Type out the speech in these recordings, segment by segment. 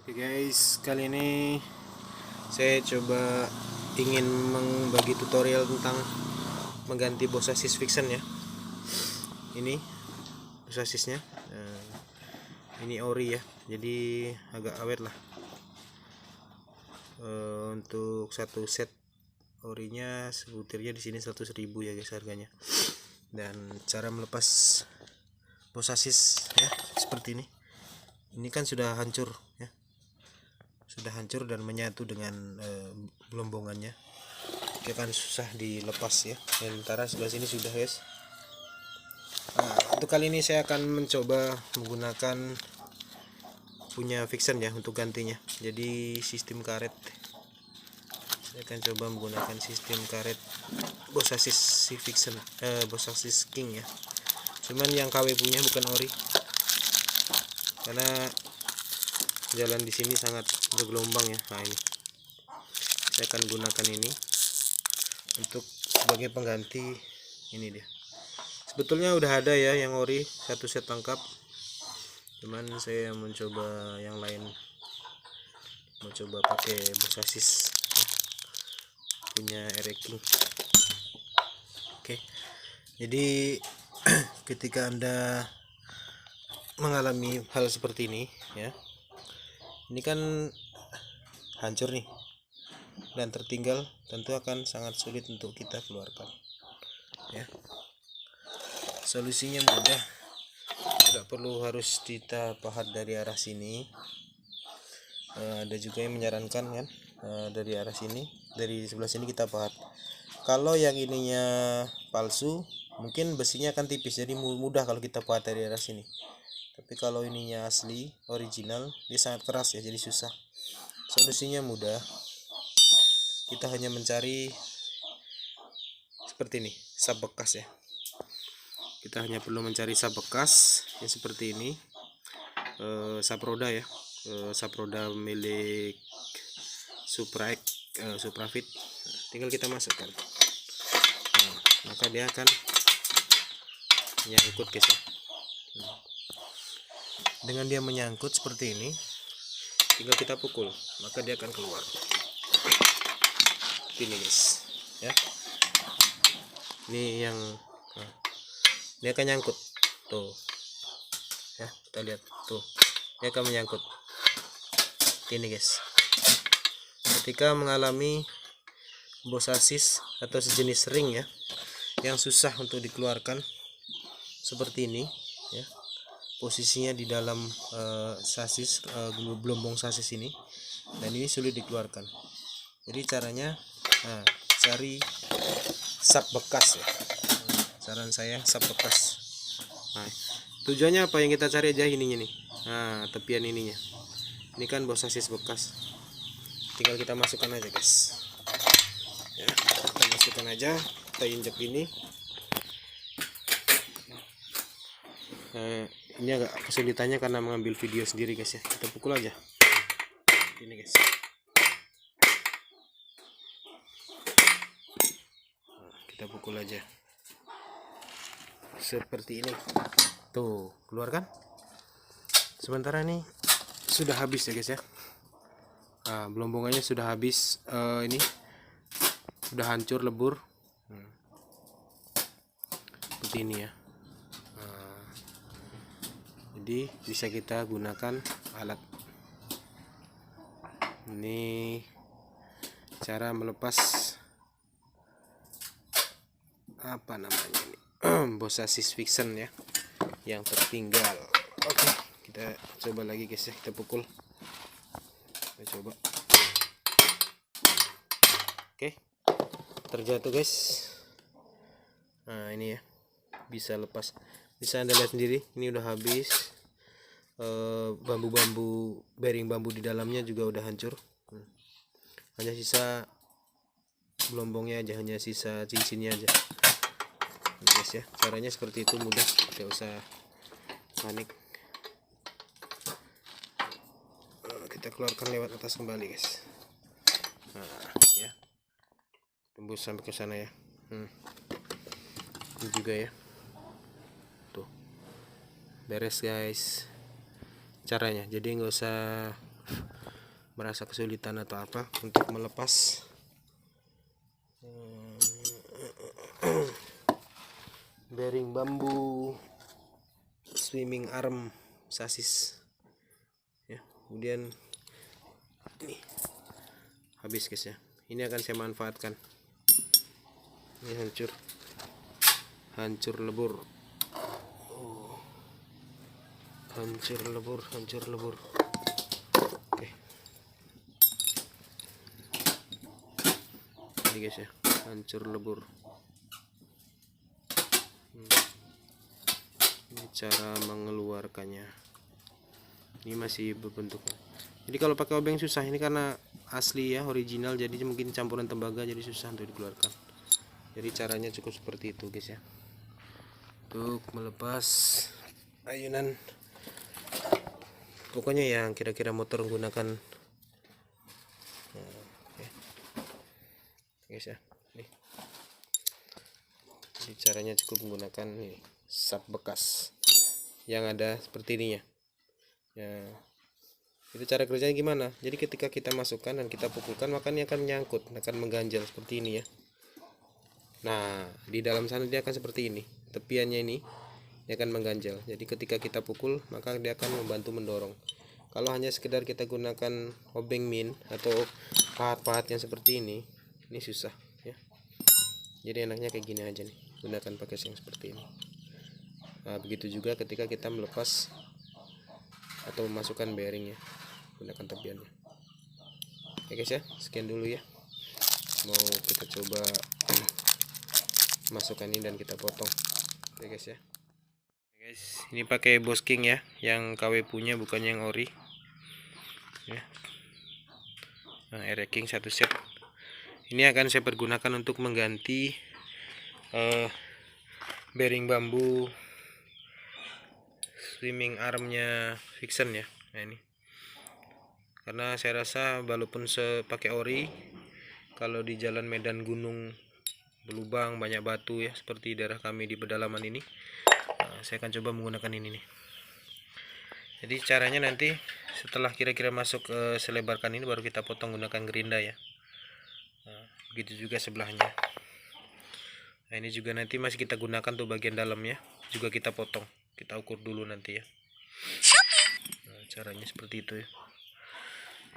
Oke guys, kali ini saya coba ingin membagi tutorial tentang mengganti bos sasis Vixen ya. Ini bos sasisnya, ini ori ya, jadi agak awet lah. Untuk satu set orinya sebutirnya di sini 100.000 ya guys harganya. Dan cara melepas bos sasis ya seperti ini. Ini kan sudah hancur ya. Sudah hancur dan menyatu dengan gelombongannya. Dia kan susah dilepas ya. Sementara sebelah sini sudah guys. Nah, untuk kali ini saya akan mencoba menggunakan punya Vixen ya untuk gantinya. Jadi sistem karet. Saya akan coba menggunakan sistem karet bos sasis si Vixen, bos sasis King ya. Cuman yang KW punya bukan ori. Karena jalan di sini sangat bergelombang ya. Nah ini saya akan gunakan ini untuk sebagai pengganti. Ini dia, sebetulnya udah ada ya yang ori satu set lengkap, cuman saya mencoba yang lain, mau coba pakai bos sasis punya King. Oke, jadi ketika Anda mengalami hal seperti ini ya, ini kan hancur nih dan tertinggal, tentu akan sangat sulit untuk kita keluarkan ya. Solusinya mudah, tidak perlu harus kita pahat dari arah sini. Ada juga yang menyarankan kan dari arah sini, dari sebelah sini kita pahat. Kalau yang ininya palsu mungkin besinya akan tipis, jadi mudah kalau kita pahat dari arah sini. Tapi kalau ininya asli original, dia sangat keras ya, jadi susah. Solusinya mudah, kita hanya mencari seperti ini, sap bekas ya. Kita hanya perlu mencari sap bekas yang seperti ini, sap roda ya, sap roda milik Suprafit. Tinggal kita masukkan, nah, maka dia akan menyangkut guys ya. Dengan dia menyangkut seperti ini, tinggal kita pukul, maka dia akan keluar. Ini guys ya, ini yang dia akan nyangkut tuh ya, kita lihat tuh, dia akan menyangkut. Ini guys, ketika mengalami bos sasis atau sejenis ring ya yang susah untuk dikeluarkan seperti ini ya, posisinya di dalam sasis, gelombang sasis ini, dan ini sulit dikeluarkan. Jadi caranya, cari sap bekas ya. Saran saya sap bekas. Nah, tujuannya apa, yang kita cari aja ininya nih, nah tepian ininya. Ini kan bos sasis bekas, tinggal kita masukkan aja guys ya, kita masukkan aja, kita injek ini. Ini agak kesulitannya karena mengambil video sendiri guys ya, kita pukul aja ini guys. Kita pukul aja seperti ini tuh, keluar kan. Sementara ini sudah habis ya guys ya, gelombongannya sudah habis, ini sudah hancur lebur seperti ini ya. Jadi bisa kita gunakan alat ini, cara melepas apa namanya ini, bos sasis Vixen ya yang tertinggal. Oke, kita coba lagi guys ya, kita pukul, kita coba. Oke, terjatuh guys. Nah ini ya, bisa lepas, bisa Anda lihat sendiri, ini udah habis. Bambu-bambu, bearing bambu di dalamnya juga udah hancur. Hanya sisa gelombongnya aja, hanya sisa cincinnya aja. Nah, guys ya, caranya seperti itu, mudah, tidak usah panik. Kita keluarkan lewat atas kembali guys. Nah ya, tembus sampai ke sana ya. Ini juga ya, tuh beres guys caranya. Jadi nggak usah merasa kesulitan atau apa untuk melepas bearing bambu swimming arm sasis ya. Kemudian ini habis guys ya, ini akan saya manfaatkan. Ini hancur lebur. Hancur lebur. Oke, ini guys ya, hancur lebur. Ini cara mengeluarkannya. Ini masih berbentuk. Jadi kalau pakai obeng susah, ini karena asli ya, original, jadi mungkin campuran tembaga jadi susah untuk dikeluarkan. Jadi caranya cukup seperti itu guys ya, untuk melepas ayunan. Pokoknya yang kira-kira motor menggunakan guys ya. Jadi caranya cukup menggunakan ini sap bekas yang ada seperti ini ya. Itu cara kerjanya gimana? Jadi ketika kita masukkan dan kita pukulkan, maka ini akan nyangkut, akan mengganjal seperti ini ya. Nah, di dalam sana dia akan seperti ini, tepiannya ini dia akan mengganjal. Jadi ketika kita pukul, maka dia akan membantu mendorong. Kalau hanya sekedar kita gunakan obeng min atau pahat-pahat yang seperti ini susah ya. Jadi enaknya kayak gini aja nih, gunakan pakai yang seperti ini. Nah, begitu juga ketika kita melepas atau memasukkan bearingnya, gunakan tepiannya. Oke guys ya, sekian dulu ya. Mau kita coba masukkan ini dan kita potong. Oke guys ya. Guys, ini pakai Bosking ya, yang KW punya, bukan yang ori ya. Nah, King 1 set. Ini akan saya pergunakan untuk mengganti bearing bambu swimming armnya Vixen ya. Nah, ini karena saya rasa walaupun pakai ori, kalau di jalan medan gunung berlubang banyak batu ya, seperti daerah kami di pedalaman ini, saya akan coba menggunakan ini nih. Jadi caranya nanti setelah kira-kira masuk ke selebarkan ini, baru kita potong gunakan gerinda ya. Nah, begitu juga sebelahnya. Nah, ini juga nanti masih kita gunakan tuh bagian dalamnya, juga kita potong, kita ukur dulu nanti ya. Nah, caranya seperti itu ya.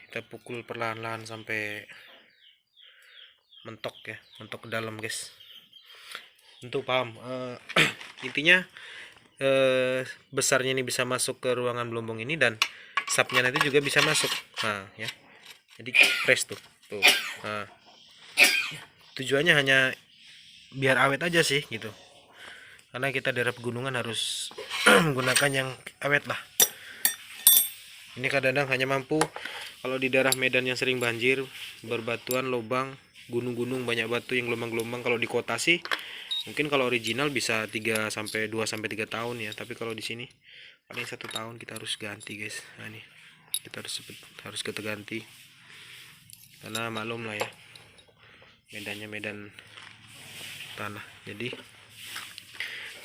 Kita pukul perlahan-lahan sampai mentok ya, mentok ke dalam guys. Untuk paham intinya besarnya ini bisa masuk ke ruangan belombong ini, dan sapnya nanti juga bisa masuk. Nah ya, jadi press tuh. Nah, tujuannya hanya biar awet aja sih gitu, karena kita daerah pegunungan harus menggunakan yang awet lah. Ini kadang-kadang hanya mampu kalau di daerah Medan yang sering banjir, berbatuan, lubang, gunung-gunung banyak batu yang gelombang-gelombang. Kalau di kota sih mungkin kalau original bisa 2 sampai 3 tahun ya, tapi kalau di sini paling 1 tahun kita harus ganti guys. Nah ini kita harus kita ganti, karena maklum lah ya, medannya medan tanah. Jadi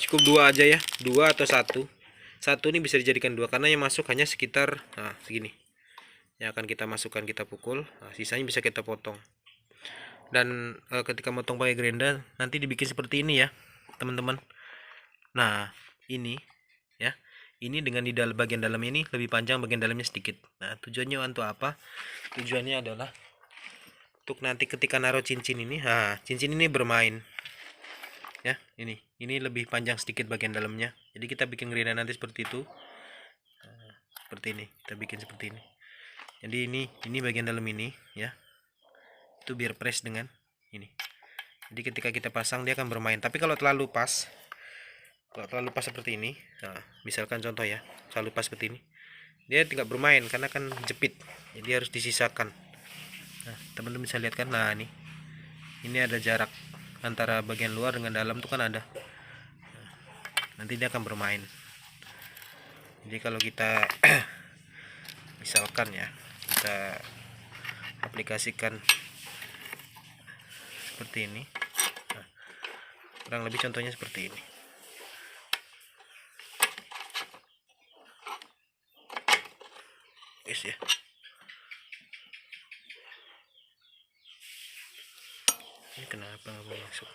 cukup 2 aja ya, 2 atau 1 ini bisa dijadikan 2, karena yang masuk hanya sekitar segini yang akan kita masukkan, kita pukul. Nah, sisanya bisa kita potong. Dan ketika motong pakai gerinda nanti dibikin seperti ini ya teman-teman. Nah ini ya, ini dengan di bagian dalam ini lebih panjang, bagian dalamnya sedikit. Nah tujuannya untuk apa? Tujuannya adalah untuk nanti ketika naruh cincin ini, cincin ini bermain ya. Ini lebih panjang sedikit bagian dalamnya, jadi kita bikin gerinda nanti seperti itu. Seperti ini, kita bikin seperti ini. Jadi ini bagian dalam ini ya, itu biar press dengan ini. Jadi ketika kita pasang dia akan bermain. Tapi kalau terlalu pas seperti ini, nah misalkan contoh ya, terlalu pas seperti ini, dia tidak bermain karena kan jepit, jadi harus disisakan. Nah teman-teman bisa lihat kan, nah ini ada jarak antara bagian luar dengan dalam tuh kan ada. Nah, nanti dia akan bermain. Jadi kalau kita misalkan ya, kita aplikasikan seperti ini, nah, kurang lebih contohnya seperti ini. Guys ya, Ini kenapa nggak mau masuk?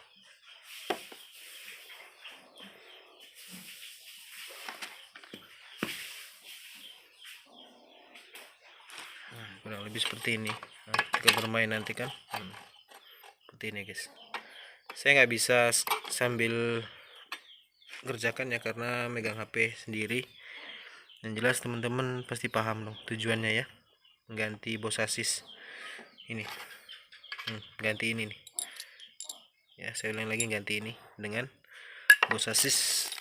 Nah, kurang lebih seperti ini. Nah, ketika bermain nanti kan seperti ini guys. Saya nggak bisa sambil kerjakan ya karena megang HP sendiri. Yang jelas teman-teman pasti paham dong tujuannya ya, mengganti bosasis ini. Ganti ini nih ya, saya ulang lagi, ganti ini dengan bosasisnya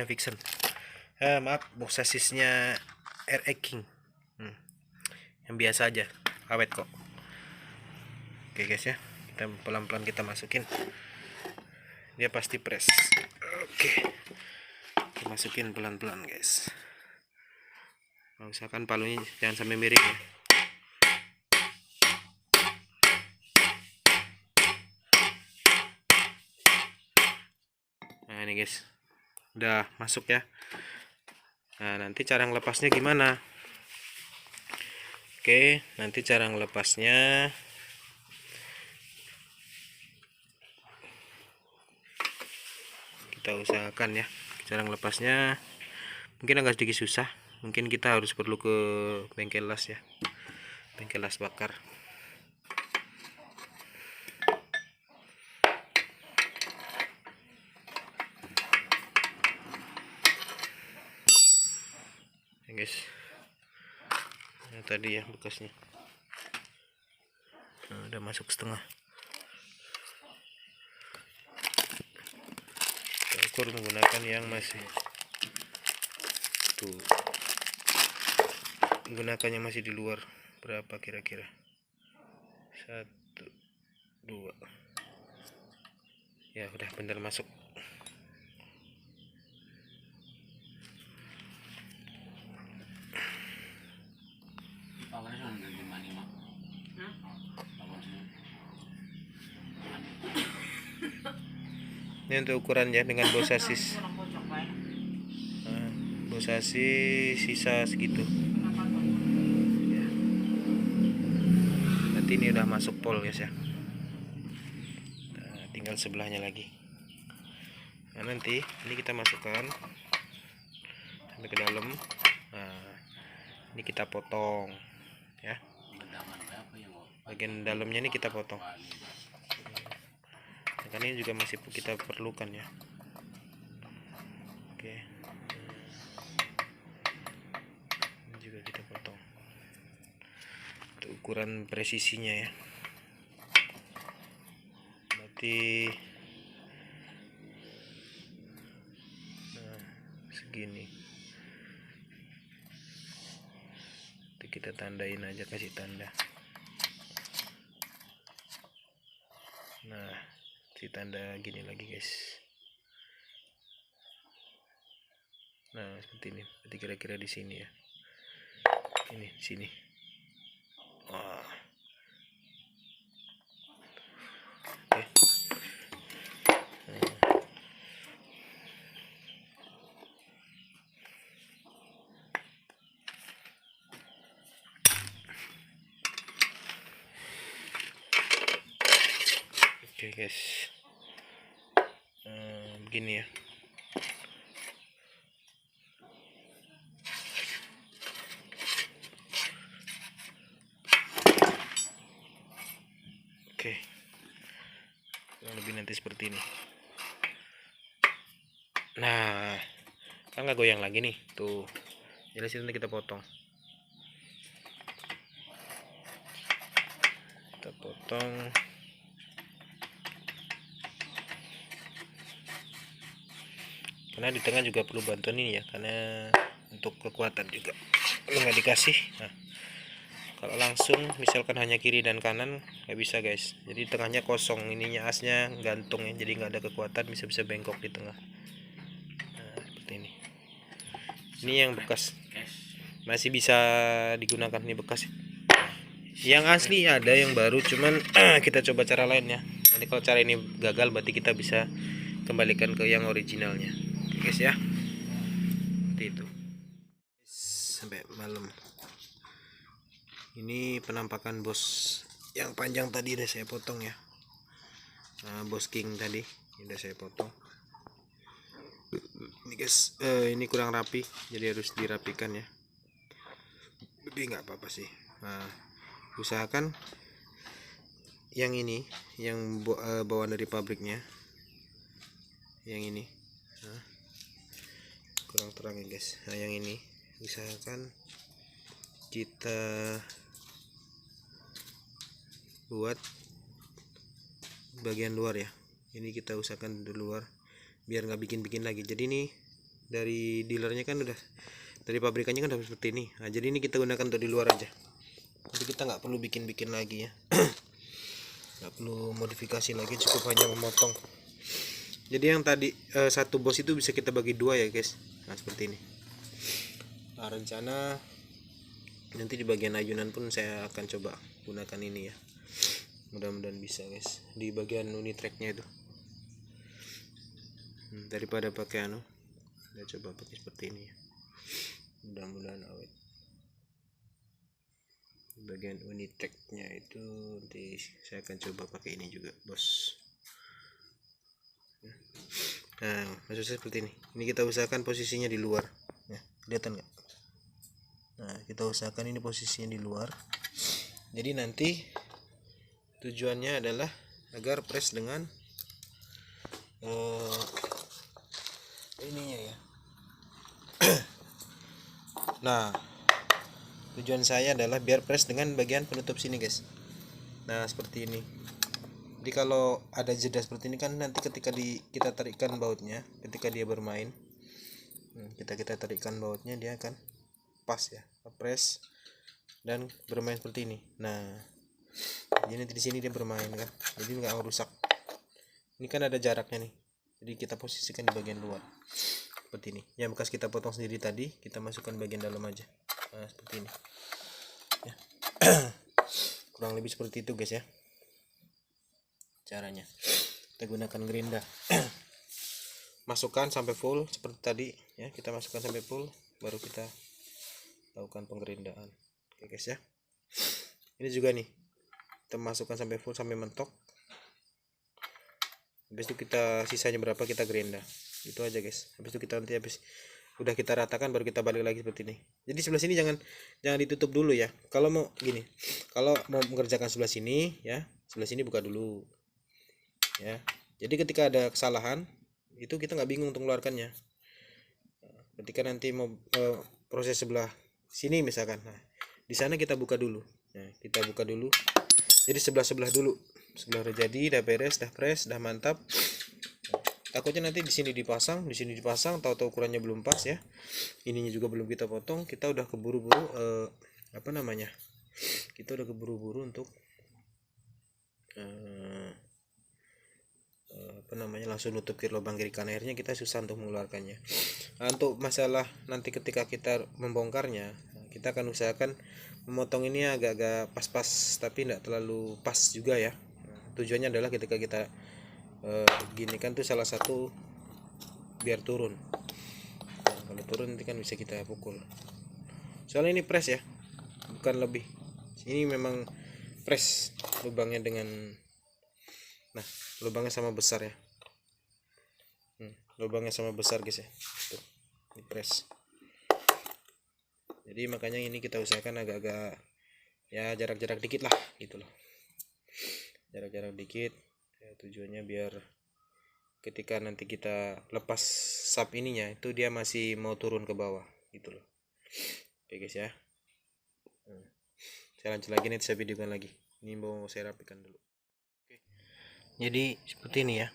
Vixen, maaf, bosasisnya RX King, yang biasa aja, awet kok. Oke guys ya, kita pelan-pelan kita masukin, dia pasti press. Oke, kita masukin pelan-pelan guys, usahakan palunya jangan sampai miring ya. Nah ini guys, udah masuk ya. Nah nanti cara ngelepasnya gimana? Oke, nanti cara ngelepasnya kita usahakan ya. Cara ngelepasnya mungkin agak sedikit susah, mungkin kita harus perlu ke bengkel las ya, bengkel las bakar. Ya guys, nah, tadi ya bekasnya, nah, udah masuk setengah. Kita ukur menggunakan yang masih tuh, menggunakan yang masih di luar. Berapa kira-kira? 1, 2 ya, udah bener masuk. Ini untuk ukurannya dengan bosasis, bosasis sisa segitu ya. Nanti ini udah masuk pol guys ya, nah, tinggal sebelahnya lagi. Nah nanti ini kita masukkan sampai ke dalam. Nah ini kita potong ya, bagian dalamnya ini kita potong. Karena ini juga masih kita perlukan ya. Oke, ini juga kita potong untuk ukuran presisinya ya, berarti nah segini. Nanti kita tandain aja, kasih tanda. Nah tanda gini lagi guys. Nah seperti ini, berarti kira-kira di sini ya, ini di sini. Wah. Oke. Oke guys, begini ya. Oke, kurang lebih nanti seperti ini. Nah kan nggak goyang lagi nih tuh, jelas itu nanti kita potong. Kita potong. Karena di tengah juga perlu bantuan ini ya, karena untuk kekuatan juga kalau nggak dikasih. Nah kalau langsung misalkan hanya kiri dan kanan nggak bisa guys, jadi tengahnya kosong, ininya asnya gantung ya, jadi nggak ada kekuatan, bisa bengkok di tengah. Nah seperti ini yang bekas masih bisa digunakan, ini bekas. Yang asli ada, yang baru, cuman kita coba cara lain ya. Nanti kalau cara ini gagal berarti kita bisa kembalikan ke yang originalnya guys ya, seperti itu. Sampai malam ini penampakan bos yang panjang tadi udah saya potong ya. Bosking tadi udah saya potong. Ini guys, ini kurang rapi, jadi harus dirapikan ya. Tapi nggak apa-apa sih. Nah, usahakan yang ini, yang bawaan dari pabriknya, yang ini. Nah, kurang terang ya guys. Nah, yang ini usahakan kita buat bagian luar ya. Ini kita usahakan di luar biar nggak bikin-bikin lagi. Jadi ini dari dealernya kan udah, dari pabrikannya kan udah seperti ini. Nah, jadi ini kita gunakan untuk di luar aja. Jadi kita nggak perlu bikin-bikin lagi ya. Nggak perlu modifikasi lagi, cukup hanya memotong. Jadi yang tadi satu bos itu bisa kita bagi dua ya guys. Nah, seperti ini. Nah, rencana nanti di bagian ayunan pun saya akan coba gunakan ini ya. Mudah-mudahan bisa guys, di bagian unitracknya itu. Daripada pakai saya coba pakai seperti ini ya. Mudah-mudahan awet. Bagian unitracknya itu nanti saya akan coba pakai ini juga bos. Nah, maksudnya seperti ini. Ini kita usahakan posisinya di luar ya, kelihatan nggak? Nah, kita usahakan ini posisinya di luar. Jadi nanti tujuannya adalah agar press dengan ininya ya. Nah, tujuan saya adalah biar press dengan bagian penutup sini guys. Nah, seperti ini. Jadi kalau ada jeda seperti ini kan nanti ketika kita tarikkan bautnya, ketika dia bermain, kita tarikkan bautnya, dia akan pas ya, press dan bermain seperti ini. Nah, jadi nanti di sini dia bermain kan, jadi nggak merusak. Ini kan ada jaraknya nih, jadi kita posisikan di bagian luar seperti ini. Yang bekas kita potong sendiri tadi kita masukkan bagian dalam aja. Nah, seperti ini ya. Kurang lebih seperti itu guys ya caranya. Kita gunakan gerinda. Masukkan sampai full seperti tadi ya, kita masukkan sampai full baru kita lakukan penggerindaan. Oke guys ya, ini juga nih kita masukkan sampai full sampai mentok. Habis itu kita sisanya berapa kita gerinda, itu aja guys. Habis itu kita nanti habis udah kita ratakan baru kita balik lagi seperti ini. Jadi sebelah sini jangan ditutup dulu ya. Kalau mau gini, kalau mau mengerjakan sebelah sini ya, sebelah sini buka dulu ya. Jadi ketika ada kesalahan itu kita nggak bingung untuk mengeluarkannya. Ketika nanti mau proses sebelah sini misalkan, nah di sana kita buka dulu. Nah, kita buka dulu. Jadi sebelah dulu. Sebelah udah jadi, udah beres, udah press, udah mantap. Takutnya nanti di sini dipasang, tahu-tahu ukurannya belum pas ya. Ininya juga belum kita potong, kita udah keburu-buru Kita udah keburu-buru untuk langsung nutup lubang kiri kanan, akhirnya kita susah untuk mengeluarkannya. Nah, untuk masalah nanti ketika kita membongkarnya, kita akan usahakan memotong ini agak-agak pas-pas tapi tidak terlalu pas juga ya. Tujuannya adalah ketika kita gini kan tuh salah satu biar turun. Nah, kalau turun nanti kan bisa kita pukul. Soalnya ini press ya, bukan lebih. Ini memang press lubangnya dengan, nah lubangnya sama besar ya. Lubangnya sama besar guys ya. Tuh, ini press. Jadi makanya ini kita usahakan agak-agak ya jarak-jarak dikit lah gitu loh. Jarak-jarak dikit ya, tujuannya biar ketika nanti kita lepas sap ininya itu dia masih mau turun ke bawah gitu loh. Oke guys ya, saya lanjut lagi, nanti saya videokan lagi. Ini mau saya rapikan dulu. Oke, jadi seperti ini ya.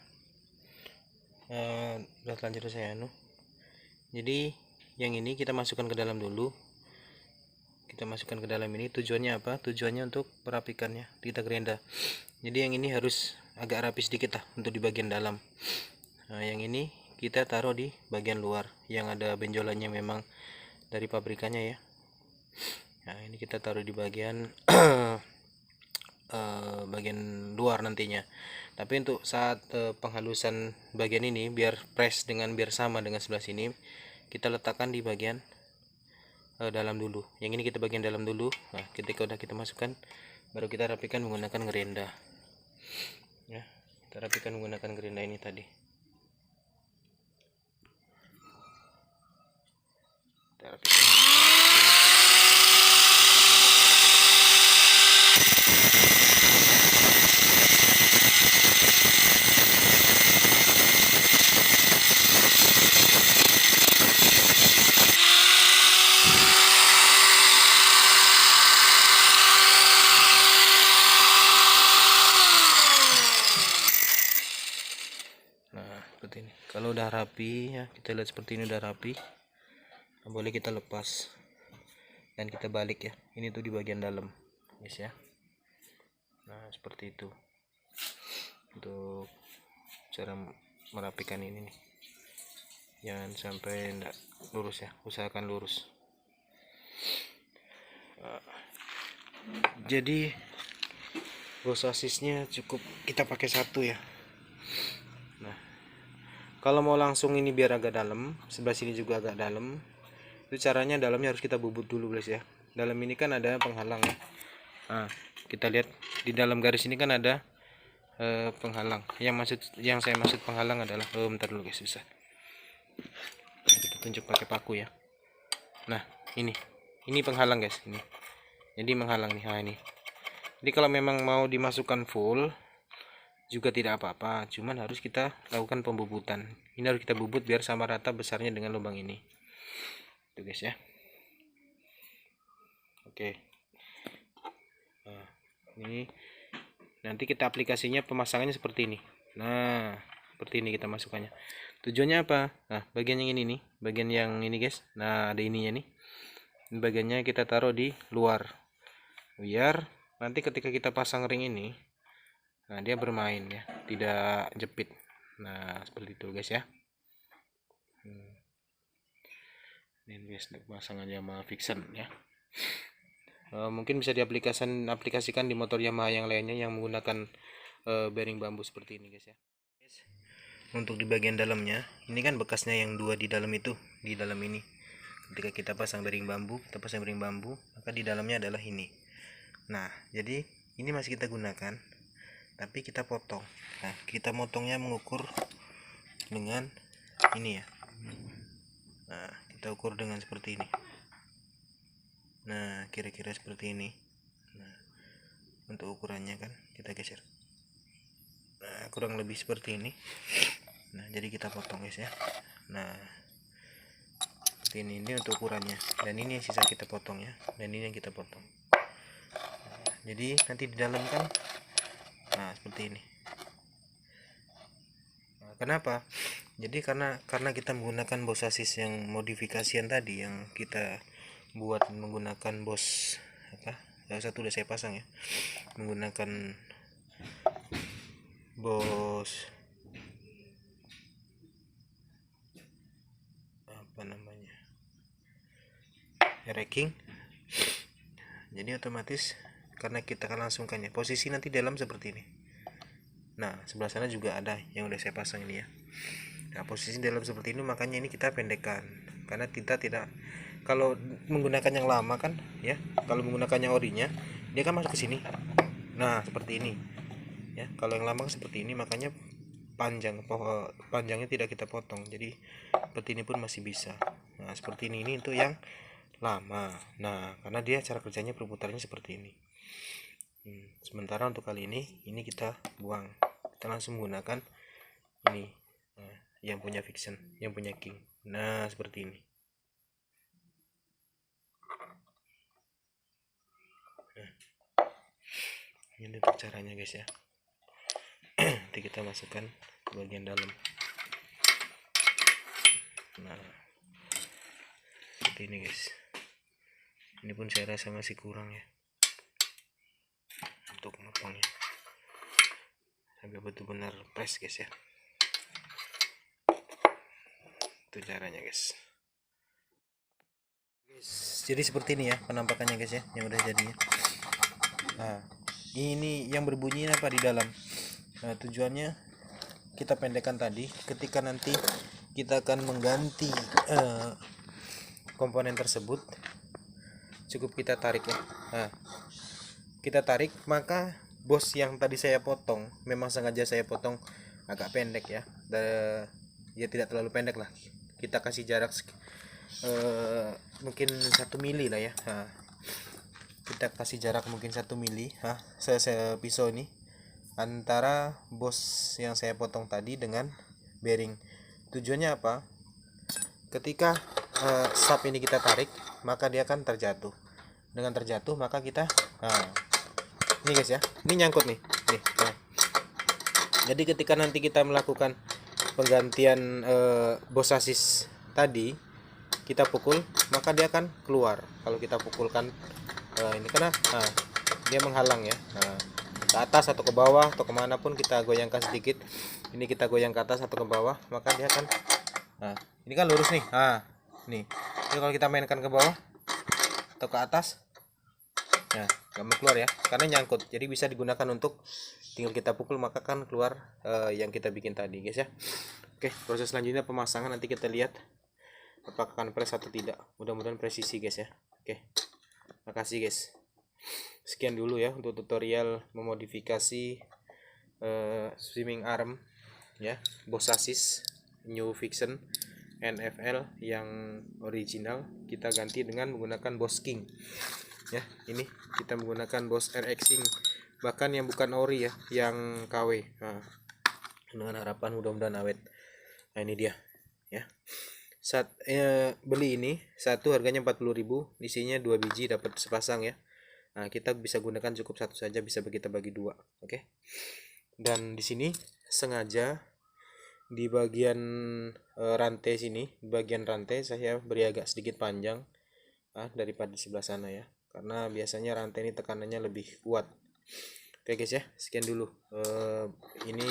Udah lanjut saya jadi yang ini kita masukkan ke dalam dulu. Kita masukkan ke dalam ini, tujuannya apa? Tujuannya untuk merapikannya, kita gerinda. Jadi yang ini harus agak rapi sedikit lah untuk di bagian dalam. Nah, yang ini kita taruh di bagian luar yang ada benjolannya memang dari pabrikannya ya. Nah, ini kita taruh di bagian bagian luar nantinya. Tapi untuk saat penghalusan bagian ini biar press biar sama dengan sebelah sini, kita letakkan di bagian dalam dulu. Yang ini kita bagian dalam dulu. Nah, ketika udah kita masukkan baru kita rapikan menggunakan gerenda ya. Kita rapikan menggunakan gerenda ini tadi. Kita rapikan. Nah, seperti ini. Kalau udah rapi ya, kita lihat seperti ini udah rapi. Nah, boleh kita lepas dan kita balik ya. Ini tuh di bagian dalam, guys ya. Nah, seperti itu. Untuk cara merapikan ini nih. Jangan sampai enggak lurus ya, usahakan lurus. Jadi bos sasisnya cukup kita pakai satu ya. Nah, kalau mau langsung ini biar agak dalam, sebelah sini juga agak dalam, itu caranya dalamnya harus kita bubut dulu guys ya. Dalam ini kan ada penghalang ya. Nah, kita lihat di dalam garis ini kan ada penghalang. Yang saya maksud penghalang adalah bentar dulu guys, susah. Nah, kita tunjuk pakai paku ya. Nah, ini penghalang guys, ini. Jadi menghalang nih, nah ini. Jadi kalau memang mau dimasukkan full juga tidak apa-apa, cuman harus kita lakukan pembubutan. Ini harus kita bubut biar sama rata besarnya dengan lubang ini. Tuh guys ya. Oke. Nah, ini nanti kita aplikasinya pemasangannya seperti ini. Nah, seperti ini kita masukkannya. Tujuannya apa? Nah, bagian yang ini nih, bagian yang ini guys. Nah, ada ininya nih. Ini bagiannya kita taruh di luar. Biar nanti ketika kita pasang ring ini, nah dia bermain ya, tidak jepit. Nah, seperti itu guys ya. Ini guys, pasangan Yamaha Vixen ya. Mungkin bisa diaplikasikan di motor Yamaha yang lainnya yang menggunakan bearing bambu seperti ini guys ya. Untuk di bagian dalamnya, ini kan bekasnya yang dua di dalam itu, di dalam ini. Ketika kita pasang bearing bambu, maka di dalamnya adalah ini. Nah, jadi ini masih kita gunakan, tapi kita potong. Nah, kita motongnya mengukur dengan ini ya. Nah, kita ukur dengan seperti ini. Nah, kira-kira seperti ini. Nah, untuk ukurannya kan kita geser. Nah, kurang lebih seperti ini. Nah, jadi kita potong guys ya. Nah, seperti ini untuk ukurannya. Dan ini yang sisa kita potong ya. Dan ini yang kita potong. Jadi nanti di dalam kan, nah seperti ini. Nah, kenapa? Jadi karena kita menggunakan bos sasis yang modifikasian tadi, yang kita buat menggunakan bos apa? Yang satu udah saya pasang ya, menggunakan bos apa namanya, racking. Jadi otomatis karena kita akan langsungkan ya, posisi nanti dalam seperti ini. Nah, sebelah sana juga ada yang udah saya pasang ini ya. Nah, posisi dalam seperti ini, makanya ini kita pendekkan karena kita tidak, kalau menggunakan yang lama kan ya, kalau menggunakan yang orinya dia kan masuk ke sini. Nah, seperti ini ya. Kalau yang lama seperti ini, makanya panjangnya tidak kita potong. Jadi seperti ini pun masih bisa. Nah, seperti ini untuk yang lama. Nah, karena dia cara kerjanya perputarannya seperti ini. Sementara untuk kali ini kita buang, kita langsung menggunakan ini, yang punya Vixen, yang punya King. Nah, seperti ini. Ini untuk caranya guys ya. Nanti kita masukkan ke bagian dalam. Nah, seperti ini guys. Ini pun saya rasa masih kurang ya untuk motongnya, sampai betul-benar pas guys ya. Itu caranya guys. Jadi seperti ini ya penampakannya guys ya, yang udah jadinya. Nah, ini yang berbunyi apa di dalam. Nah, tujuannya kita pendekkan tadi, ketika nanti kita akan mengganti komponen tersebut, cukup kita tarik ya. Nah, kita tarik, maka bos yang tadi saya potong, memang sengaja saya potong agak pendek ya, ya tidak terlalu pendek lah, kita kasih jarak mungkin 1 mili lah ya. Nah, kita kasih jarak mungkin 1 mili saya pisau ini antara bos yang saya potong tadi dengan bearing. Tujuannya apa? Ketika sap ini kita tarik, maka dia akan terjatuh. Dengan terjatuh maka kita ini guys ya, ini nyangkut nih. Nah. Jadi ketika nanti kita melakukan penggantian bos sasis tadi, kita pukul, maka dia akan keluar. Kalau kita pukulkan ini karena dia menghalang ya. Ke atas atau ke bawah atau kemanapun kita goyangkan sedikit. Ini kita goyang ke atas atau ke bawah, maka dia akan ini kan lurus nih. Nih. Jadi kalau kita mainkan ke bawah atau ke atas, gak mau keluar ya, karena nyangkut. Jadi bisa digunakan untuk tinggal kita pukul maka kan keluar yang kita bikin tadi guys ya. Oke, proses selanjutnya pemasangan, nanti kita lihat apakah akan press atau tidak. Mudah-mudahan presisi guys ya. Oke, makasih guys. Sekian dulu ya untuk tutorial memodifikasi swimming arm ya, bos sasis New Fiction NFL yang original kita ganti dengan menggunakan bos King ya. Ini kita menggunakan bos RX King, bahkan yang bukan ori ya, yang KW. Dengan harapan mudah-mudahan awet. Nah ini dia ya. Saat beli ini satu harganya 40.000, isinya 2 biji dapat sepasang ya. Nah kita bisa gunakan cukup satu saja, bisa kita bagi dua. Oke. Dan di sini sengaja di bagian rantai sini, bagian rantai saya beri agak sedikit panjang daripada di sebelah sana ya, karena biasanya rantai ini tekanannya lebih kuat. Oke guys ya, sekian dulu. Ini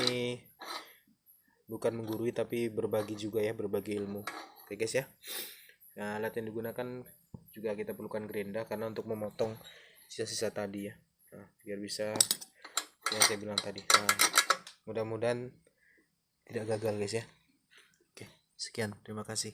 bukan menggurui tapi berbagi juga ya, berbagi ilmu. Oke guys ya. Nah, alat yang digunakan juga kita perlukan gerenda karena untuk memotong sisa-sisa tadi ya. Biar bisa yang saya bilang tadi. Mudah-mudahan tidak gagal guys ya. Oke, sekian, terima kasih.